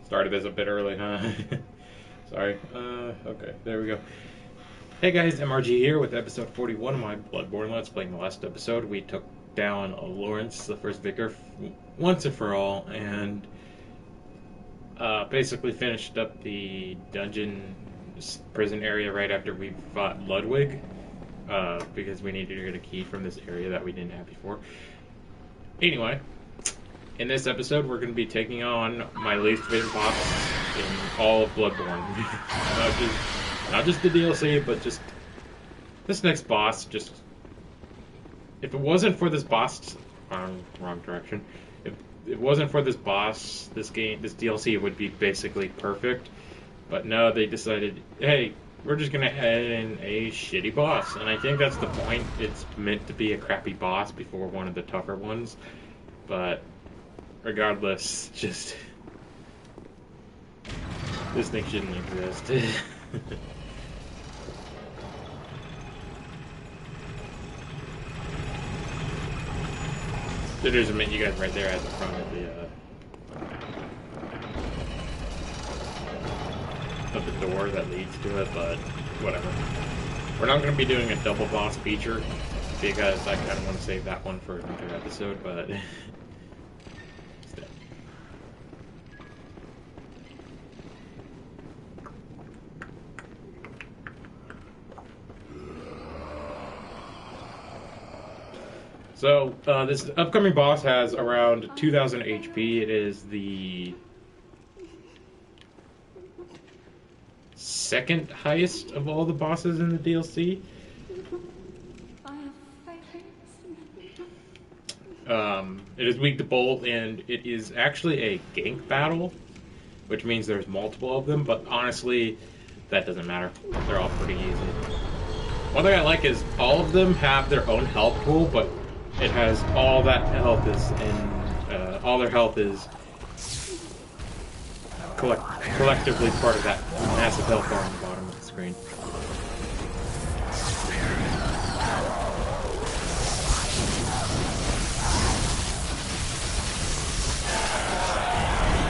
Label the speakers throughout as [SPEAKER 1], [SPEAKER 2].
[SPEAKER 1] Started this a bit early, huh? Sorry. Okay, there we go. Hey guys, MRG here with episode 41 of my Bloodborne Let's Play. In the last episode, we took down Lawrence, the first vicar, once and for all, and basically finished up the dungeon prison area right after we fought Ludwig, because we needed to get a key from this area that we didn't have before. Anyway, in this episode, we're going to be taking on my least favorite boss in all of Bloodborne. not just the DLC, but just this next boss. Just if it wasn't for this boss, wrong direction. If it wasn't for this boss, this DLC would be basically perfect. But no, they decided, hey, we're just going to add in a shitty boss. And I think that's the point. It's meant to be a crappy boss before one of the tougher ones. But regardless, just this thing shouldn't exist. So there's you guys right there at the front of the door that leads to it, but whatever. We're not going to be doing a double boss feature because I kind of want to save that one for another episode, but so, this upcoming boss has around 2,000 HP. It is the second highest of all the bosses in the DLC. It is weak to bolt, and it is actually a gank battle, which means there's multiple of them, but honestly, that doesn't matter. They're all pretty easy. One thing I like is all of them have their own health pool, but it has all that health is in, all their health is collectively part of that massive health bar on the bottom of the screen.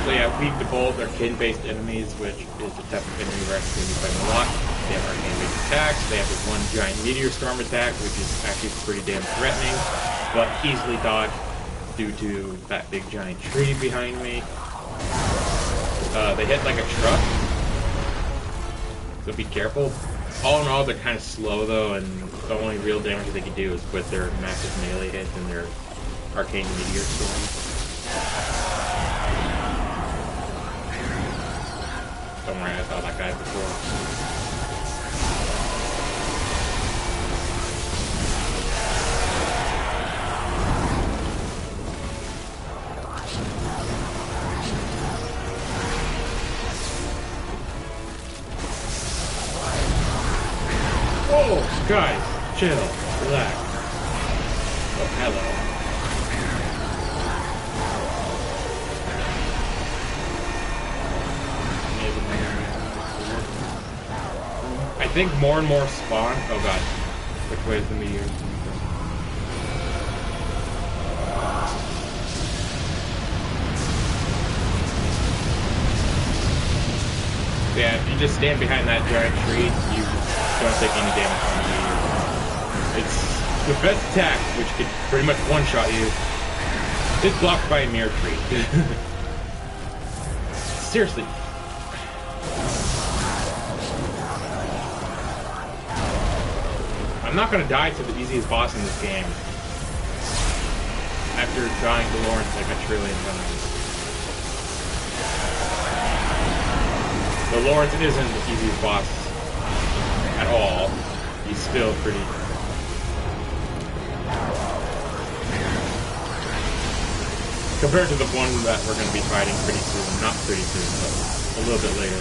[SPEAKER 1] So yeah, weak to bolt, they're kin-based enemies, which is the type of enemy we're actually going to be fighting a lot. They have arcane-based attacks, they have this one giant meteor storm attack, which is actually pretty damn threatening, but easily dodged due to that big giant tree behind me. They hit like a truck, so be careful. All in all, they're kind of slow though, and the only real damage they can do is with their massive melee hits and their arcane meteor storm. Don't worry, I saw that guy before. Whoa, guys, chill, relax. Oh, hello. I think more and more spawn. Oh god, which way is the meteor coming from? Yeah, if you just stand behind that giant tree, you don't take any damage from the meteor. It's the best attack, which could pretty much one-shot you. It's blocked by a mirror tree. Seriously. I'm not gonna die to the easiest boss in this game after dying to Lawrence like a trillion times. So Lawrence isn't the easiest boss at all. He's still pretty... compared to the one that we're going to be fighting pretty soon. Not pretty soon, but a little bit later.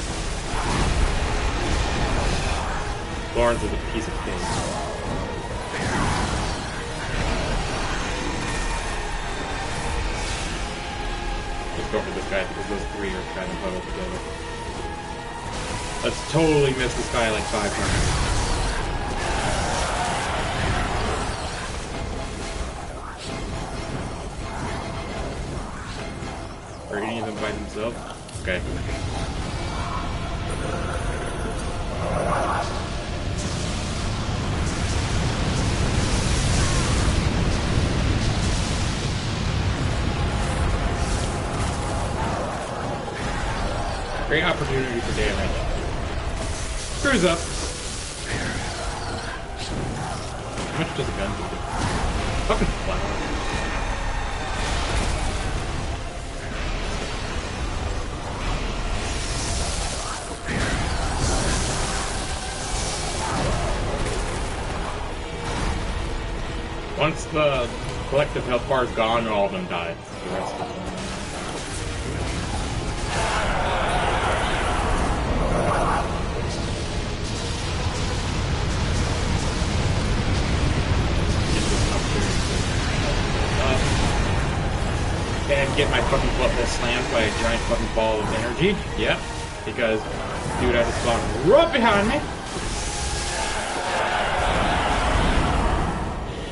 [SPEAKER 1] Lawrence is a piece of cake. Let's go for this guy because those three are kind of huddled together. Let's totally miss this guy like 5 times. Or any of them by themselves. Okay. Great opportunity for damage. Screws up. How much does a gun do? Fucking flower. Once the collective health bar is gone, all of them die. The rest of them. And get my fucking butthole slammed by a giant fucking ball of energy. Yep. Because dude had to spawn right behind me.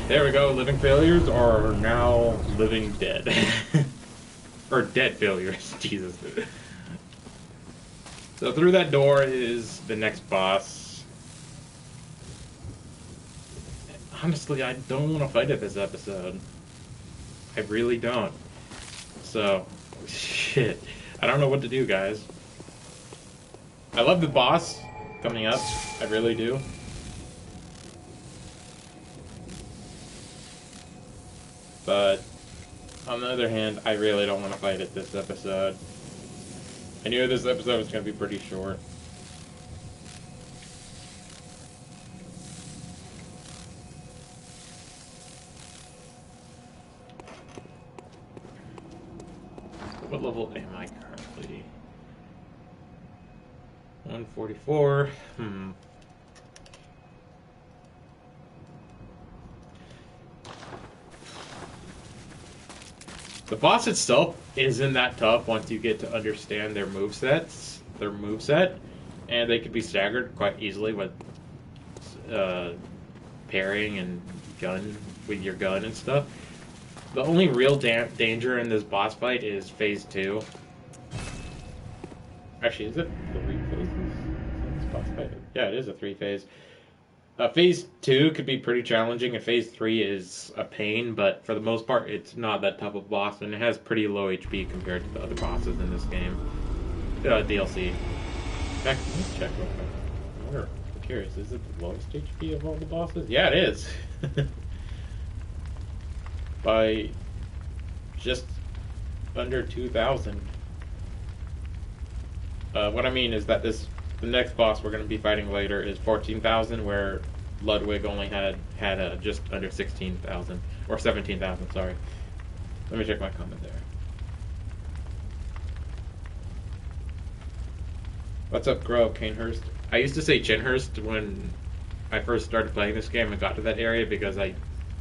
[SPEAKER 1] There we go. Living failures are now living dead. Or dead failures. Jesus. So through that door is the next boss. Honestly, I don't want to fight it this episode. I really don't. So, shit. I don't know what to do, guys. I love the boss coming up. I really do. But, on the other hand, I really don't want to fight it this episode. I knew this episode was going to be pretty short. What level am I currently? 144. The boss itself isn't that tough once you get to understand their moveset, and they can be staggered quite easily with parrying and gun with your gun and stuff. The only real danger in this boss fight is phase 2. Actually, is it 3 phases? This boss fight? Yeah, it is a 3-phase. Phase 2 could be pretty challenging, and phase 3 is a pain, but for the most part, it's not that tough of a boss, and it has pretty low HP compared to the other bosses in this game. DLC. In fact, let me check real quick. I'm curious, is it the lowest HP of all the bosses? Yeah, it is! By just under 2,000. What I mean is that the next boss we're going to be fighting later is 14,000, where Ludwig only had just under 16,000 or 17,000. Sorry. Let me check my comment there. What's up, Grow Canehurst? I used to say Chinhurst when I first started playing this game and got to that area because I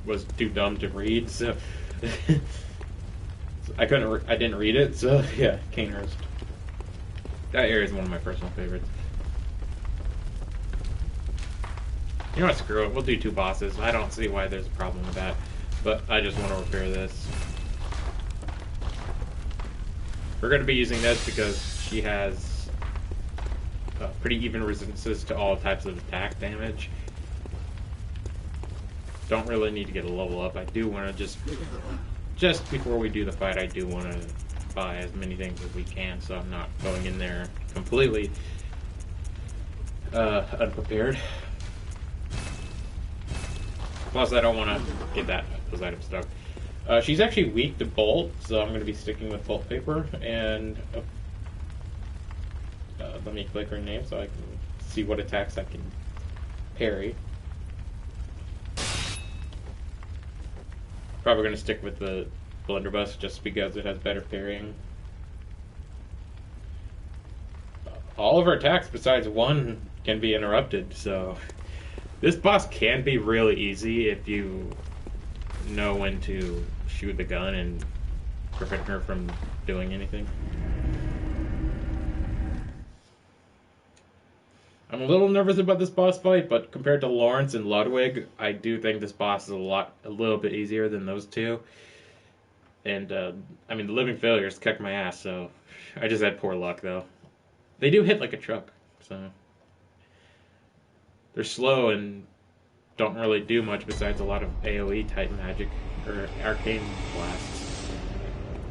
[SPEAKER 1] was too dumb to read, so I didn't read it, so yeah, Canehurst. That area is one of my personal favorites. You know what, screw it, we'll do 2 bosses. I don't see why there's a problem with that, but I just want to repair this. We're going to be using this because she has pretty even resistances to all types of attack damage. Don't really need to get a level up. I do want to just before we do the fight, I do want to buy as many things as we can, so I'm not going in there completely unprepared. Plus, I don't want to get those items stuck. She's actually weak to bolt, so I'm going to be sticking with bolt paper. And let me click her name so I can see what attacks I can parry. Probably going to stick with the blunderbuss just because it has better parrying. All of her attacks besides one can be interrupted, so this boss can be really easy if you know when to shoot the gun and prevent her from doing anything. I'm a little nervous about this boss fight, but compared to Lawrence and Ludwig, I do think this boss is a little bit easier than those two. And, I mean, the living failures kicked my ass, so I just had poor luck, though. They do hit like a truck, so. They're slow and don't really do much besides a lot of AoE type magic, or arcane blasts.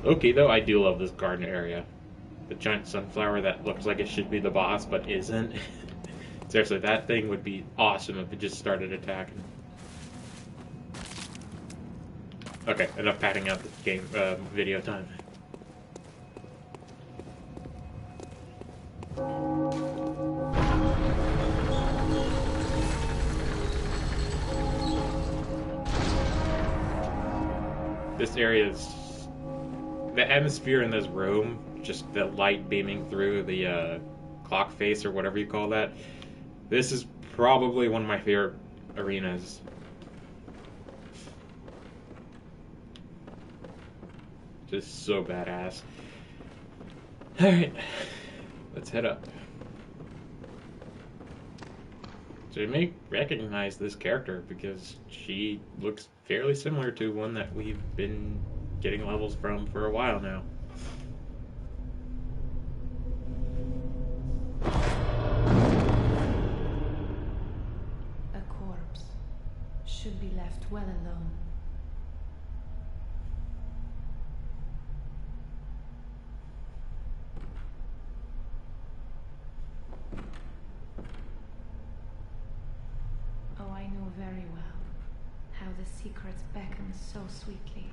[SPEAKER 1] Okay, though, I do love this garden area. The giant sunflower that looks like it should be the boss, but isn't. Seriously, that thing would be awesome if it just started attacking. Okay, enough padding out the game video time. This area is the atmosphere in this room, just the light beaming through the clock face or whatever you call that. This is probably one of my favorite arenas. Just so badass. Alright, let's head up. So you may recognize this character because she looks fairly similar to one that we've been getting levels from for a while now.
[SPEAKER 2] A corpse should be left well alone. Oh, I know very well how the secrets beckon so sweetly.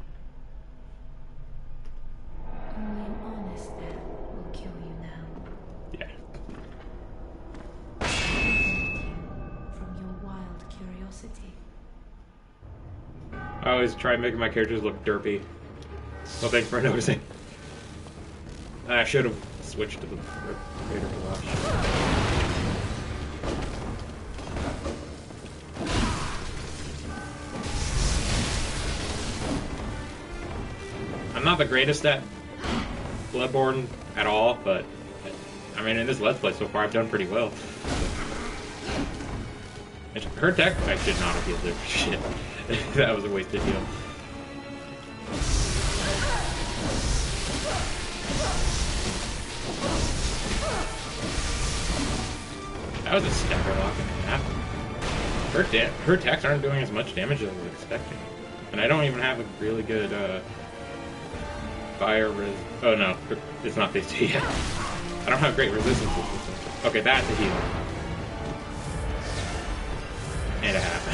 [SPEAKER 2] Only an honest death will kill you now.
[SPEAKER 1] Yeah.
[SPEAKER 2] From your wild curiosity.
[SPEAKER 1] I always try making my characters look derpy. Well, thanks for noticing. I should have switched to the Raider Blush. I'm not the greatest at Bloodborne at all, but I mean, in this Let's Play so far, I've done pretty well. Her tech, I should not have healed her. Shit. That was a wasted heal. That was a stepper lock and a half. Her attacks aren't doing as much damage as I was expecting. And I don't even have a really good, fire oh no, it's not phase 2 yet. I don't have great resistance. Okay, that's a heal. And a half.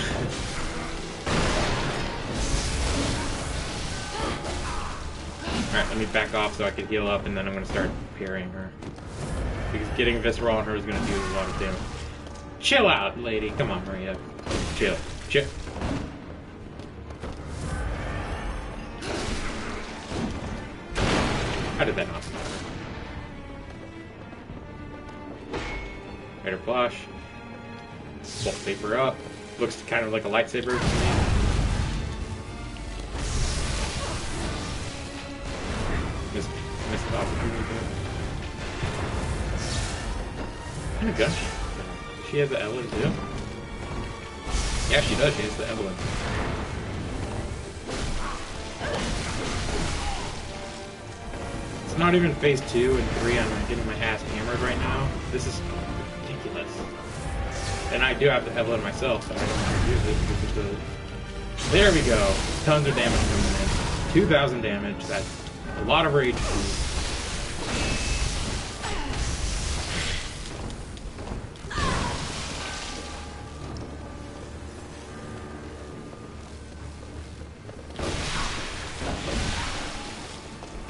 [SPEAKER 1] Alright, let me back off so I can heal up and then I'm going to start parrying her. Because getting visceral on her is going to do a lot of damage. Chill out, lady. Come on, Maria. Chill. Chill. How did that not matter? Raider Flush. Bolt Vapor up. Looks kind of like a lightsaber. Missed opportunity there. And a gun. She has the Evelyn too? Yeah, she does. She has the Evelyn. It's not even phase 2 and 3. I'm getting my ass hammered right now. This is ridiculous. And I do have the Evelyn myself, but I don't want to use it because of the... There we go. Tons of damage coming in. 2,000 damage. That's a lot of rage.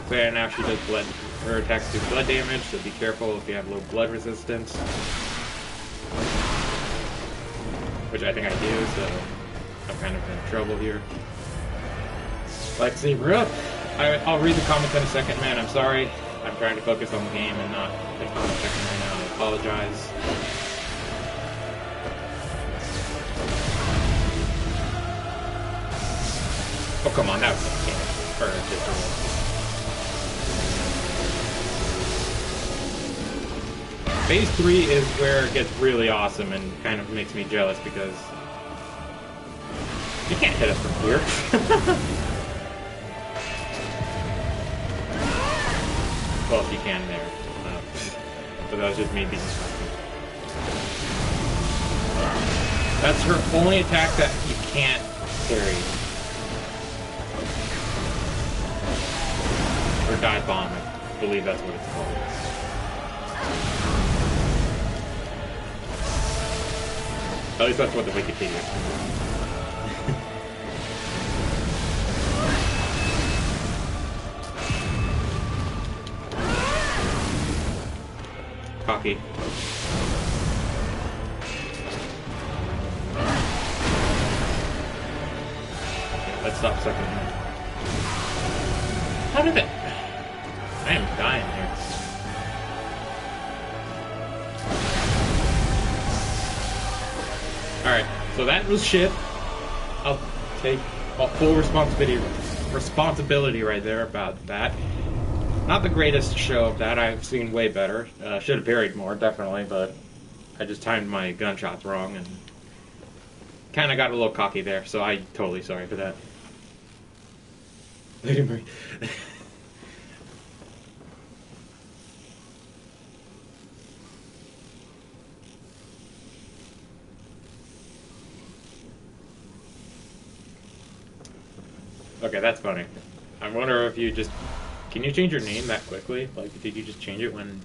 [SPEAKER 1] So yeah, now she does blood. Her attacks do blood damage, so be careful if you have low blood resistance. Which I think I do, so I'm kind of in trouble here. Lightsaber up! I'll read the comments in a second, man. I'm sorry. I'm trying to focus on the game and not the comment section right now. I apologize. Oh, come on. That was a cannon. Or a different. Phase 3 is where it gets really awesome and kind of makes me jealous because you can't hit us from here. well as you can there. So that was just me being smart. That's her only attack that you can't parry. Or dive bomb, I believe that's what it's called. At least that's what the Wikipedia says. Cocky. Let's stop sucking here. How did that? I am dying here. Alright, so that was shit. I'll take full responsibility right there about that. Not the greatest show of that. I've seen way better. Should have parried more, definitely, but I just timed my gunshots wrong and kind of got a little cocky there, so I'm totally sorry for that. Lady Marie. Okay, that's funny. I wonder if you just... Can you change your name that quickly? Like, did you just change it when...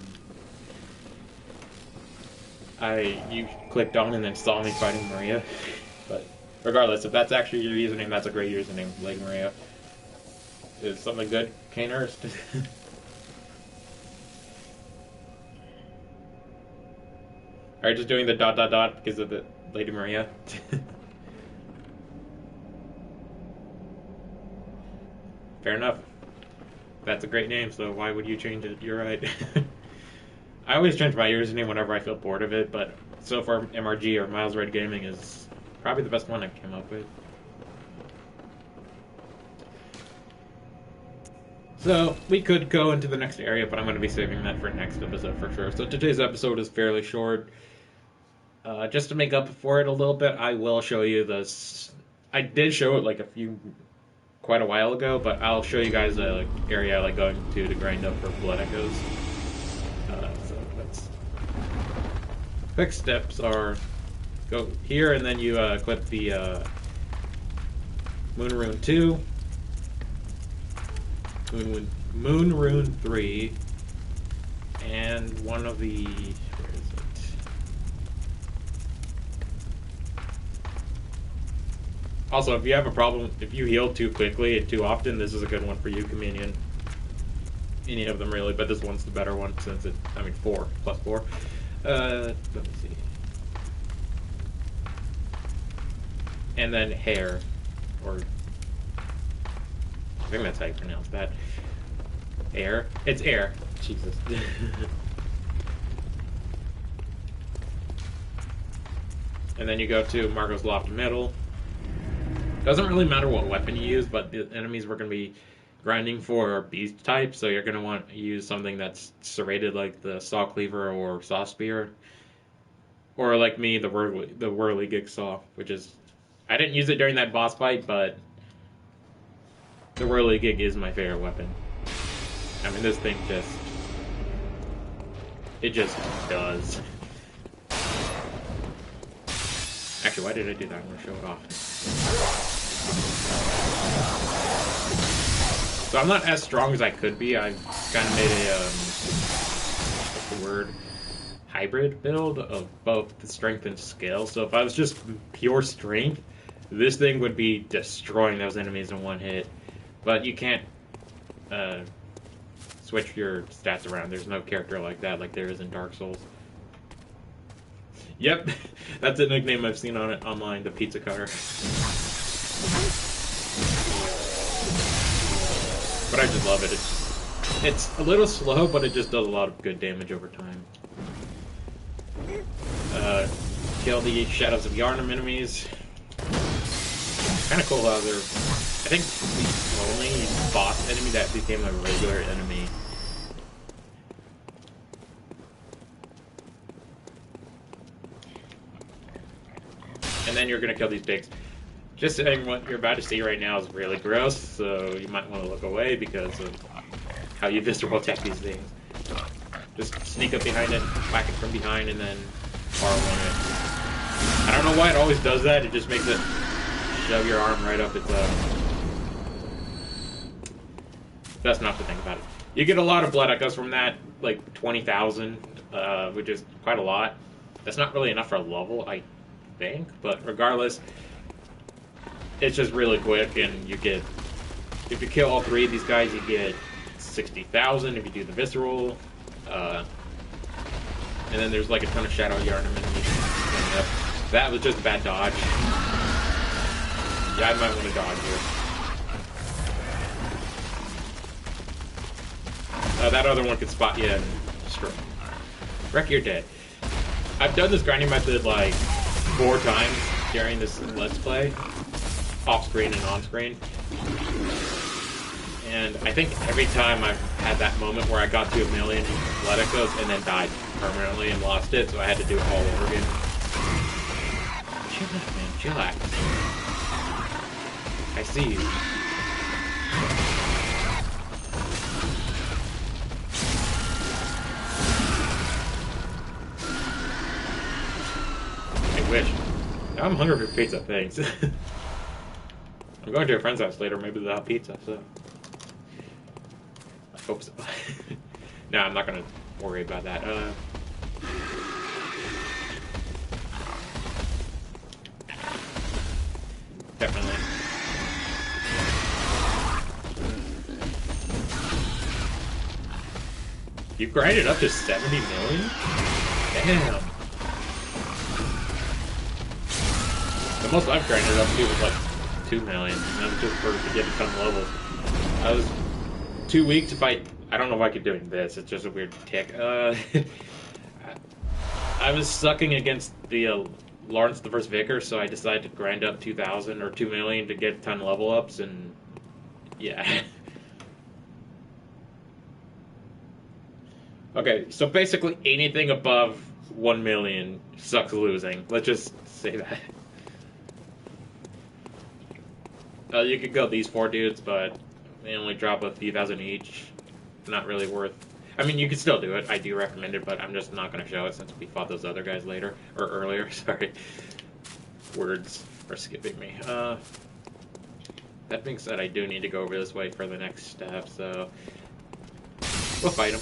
[SPEAKER 1] you clicked on and then saw me fighting Maria? But regardless, if that's actually your username, that's a great username, Lady Maria. Is something good, Canehurst? Are you just doing the ... because of the Lady Maria? Fair enough. That's a great name, so why would you change it? You're right. I always change my username whenever I feel bored of it, but so far MRG or Miles Red Gaming is probably the best one I came up with. So, we could go into the next area, but I'm going to be saving that for next episode for sure. So today's episode is fairly short. Just to make up for it a little bit, I will show you this. I did show it like quite a while ago, but I'll show you guys a area I like going to grind up for blood echoes. So that's... Quick steps are go here and then you equip the Moon Rune 2. Moon Rune 3, and one of the... Where is it? Also, if you have a problem, if you heal too quickly and too often, this is a good one for you, Communion. Any of them really, but this one's the better one since it... I mean, 4 plus 4. Let me see. And then hair, or... I think that's how you pronounce that. Air? It's air. Jesus. And then you go to Marco's Loft Middle. Doesn't really matter what weapon you use, but the enemies we're going to be grinding for are beast type, so you're going to want to use something that's serrated like the Saw Cleaver or Saw Spear. Or like me, the Whirligig Saw, which is... I didn't use it during that boss fight, but... The Whirligig is my favorite weapon. I mean, this thing just... It just does. Actually, why did I do that? I'm going to show it off. So I'm not as strong as I could be. I've kind of made a, what's the word? Hybrid build of both the strength and skill. So if I was just pure strength, this thing would be destroying those enemies in one hit. But you can't switch your stats around. There's no character like that, like there is in Dark Souls. Yep, that's a nickname I've seen on it online, the Pizza Cutter. But I just love it. It's a little slow, but it just does a lot of good damage over time. Kill the Shadows of Yharnam enemies. Kind of cool how they're... I think the only boss enemy that became a regular enemy. And then you're going to kill these pigs. Just saying, what you're about to see right now is really gross, so you might want to look away because of how you visceral attack these things. Just sneak up behind it, whack it from behind, and then R1 it. I don't know why it always does that. It just makes it shove your arm right up its. That's not the thing about it. You get a lot of blood echoes from that, like 20,000, which is quite a lot. That's not really enough for a level, I think. But regardless, it's just really quick, and you get. If you kill all 3 of these guys, you get 60,000 if you do the visceral. And then there's like a ton of shadow yarn enemies. That was just a bad dodge. Yeah, I might want to dodge here. That other one could spot you and destroy. Wreck, you're dead. I've done this grinding method like 4 times during this Let's Play. Off screen and on screen. And I think every time I've had that moment where I got to 1 million blood echoes and then died permanently and lost it, so I had to do it all over again. Chillax, man, chillax. I see you. I wish. Now I'm hungry for pizza, thanks. I'm going to a friend's house later, maybe they'll have pizza, so... Hope so. No, I'm not gonna worry about that. Definitely. You've grinded up to 70 million? Damn. The most I've grinded up to was like 2 million, and that was just for to get a ton of levels. I was 2 weeks to fight. I don't know why I keep doing this. It's just a weird tick. I was sucking against the Lawrence the First Vicar, so I decided to grind up 2,000 or 2 million to get a ton of level ups, and yeah. Okay, so basically anything above 1 million sucks losing. Let's just say that. You could go these 4 dudes, but they only drop a few thousand each. Not really worth. I mean, you could still do it. I do recommend it, but I'm just not going to show it since we fought those other guys later. Or earlier, sorry. Words are skipping me. That being said, I do need to go over this way for the next step, so... We'll fight him.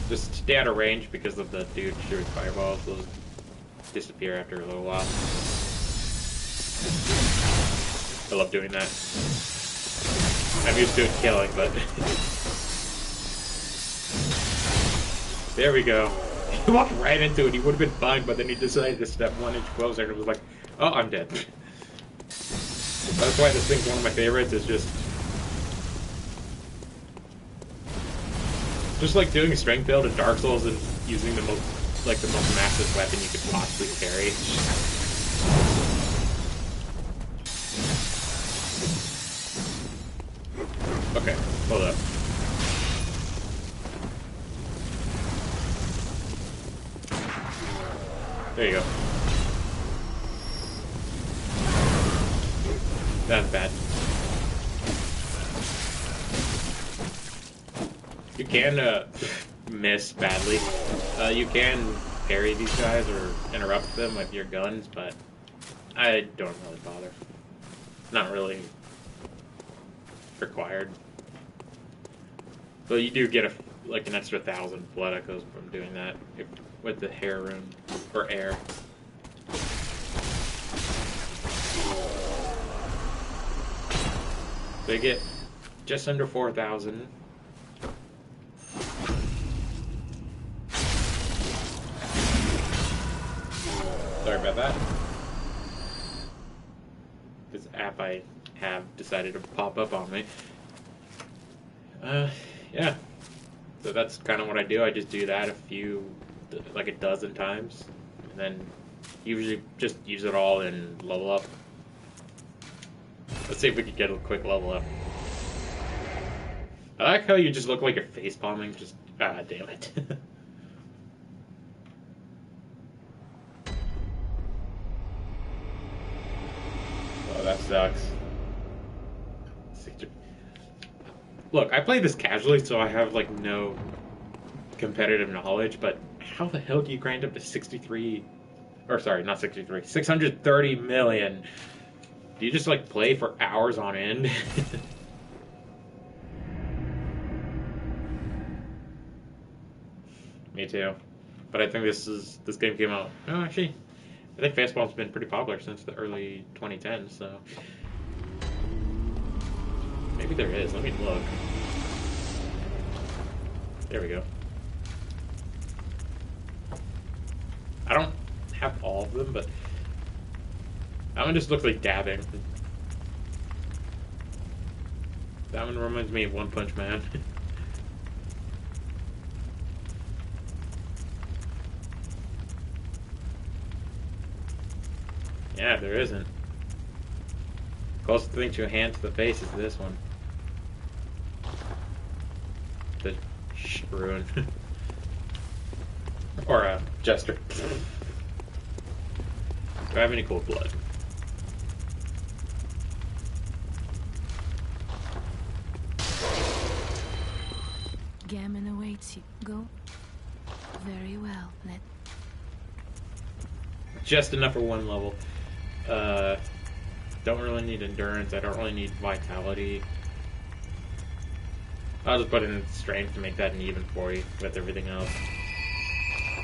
[SPEAKER 1] Just stay out of range because of the dude shooting fireballs. They'll disappear after a little while. I love doing that. I'm used to it killing, but... There we go. He walked right into it. He would have been fine, but then he decided to step 1 inch closer, and it was like, oh, I'm dead. That's why this thing's one of my favorites, is just like doing a strength build in Dark Souls and using the most massive weapon you could possibly carry. Okay, hold up. There you go. That's bad. You can miss badly. You can parry these guys or interrupt them with your guns, but I don't really bother. Not really required. But you do get an extra 1,000 blood echoes from doing that with the hair rune or air. They get just under 4,000. Sorry about that. This app I have decided to pop up on me. Yeah. So that's kind of what I do. I just do that like a dozen times, and then usually just use it all and level up. Let's see if we can get a quick level up. I like how you just look like you're face palming. Just damn it. Oh, that sucks. look, I play this casually, so I have like no competitive knowledge. But how the hell do you grind up to 63? Or sorry, not 63, 630 million. Do you just like play for hours on end? Me too. But I think this game came out. Oh, actually, I think Fastball's been pretty popular since the early 2010s. So maybe there is. Let me look. There we go. I don't have all of them, but that one just looks like dabbing. That one reminds me of One Punch Man. Yeah, there isn't. Closest thing to a hand to the face is this one. The ruin. Or a jester. Do I have any cold blood?
[SPEAKER 2] Gammon awaits you. Go. Very well.
[SPEAKER 1] Just enough for one level. Don't really need endurance. I don't really need vitality. I'll just put in strength to make that an even 40 with everything else.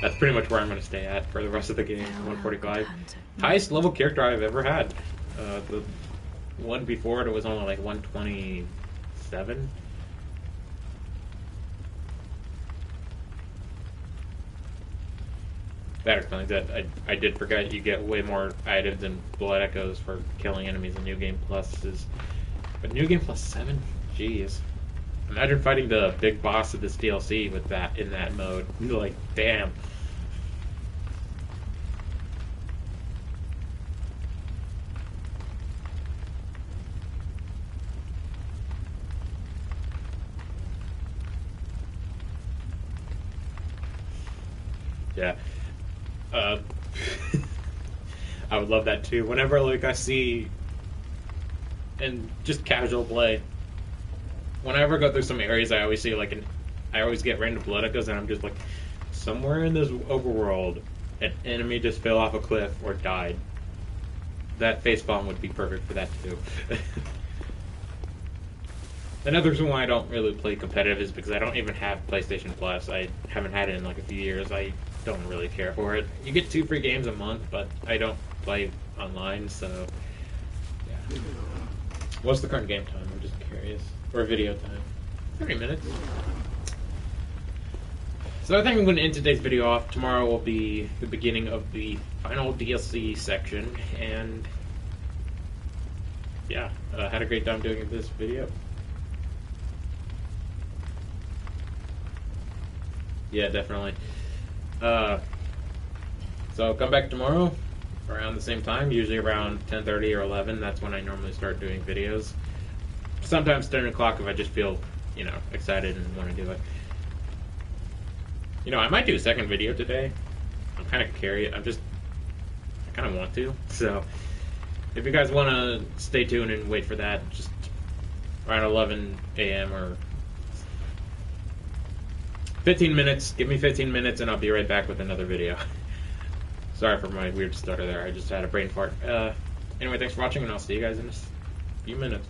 [SPEAKER 1] That's pretty much where I'm going to stay at for the rest of the game. 145. Highest level character I've ever had. The one before it was only like 127. That explains it. I did forget you get way more items and blood echoes for killing enemies in New Game Pluses. But New Game Plus 7? Jeez. Imagine fighting the big boss of this DLC with that in that mode. You're like, damn. Yeah. I would love that too. Whenever like I see, and just casual play, whenever I go through some areas, I always see like I always get random blood echoes, and I'm just like, somewhere in this overworld, an enemy just fell off a cliff or died. That facepalm would be perfect for that too. Another reason why I don't really play competitive is because I don't even have PlayStation Plus. I haven't had it in like a few years. I don't really care for it. You get 2 free games a month, but I don't play online, so yeah. What's the current game time? I'm just curious. Or video time? 30 minutes. So I think I'm going to end today's video off. Tomorrow will be the beginning of the final DLC section, and yeah, had a great time doing this video. Yeah, definitely. So come back tomorrow around the same time, usually around 10:30 or 11. That's when I normally start doing videos. Sometimes 10 o'clock if I just feel, excited and want to do it. I might do a second video today. I'm kind of curious. I kind of want to. So if you guys want to stay tuned and wait for that, just around 11 a.m. or 15 minutes. Give me 15 minutes and I'll be right back with another video. Sorry for my weird stutter there. I just had a brain fart. Anyway, thanks for watching and I'll see you guys in a few minutes.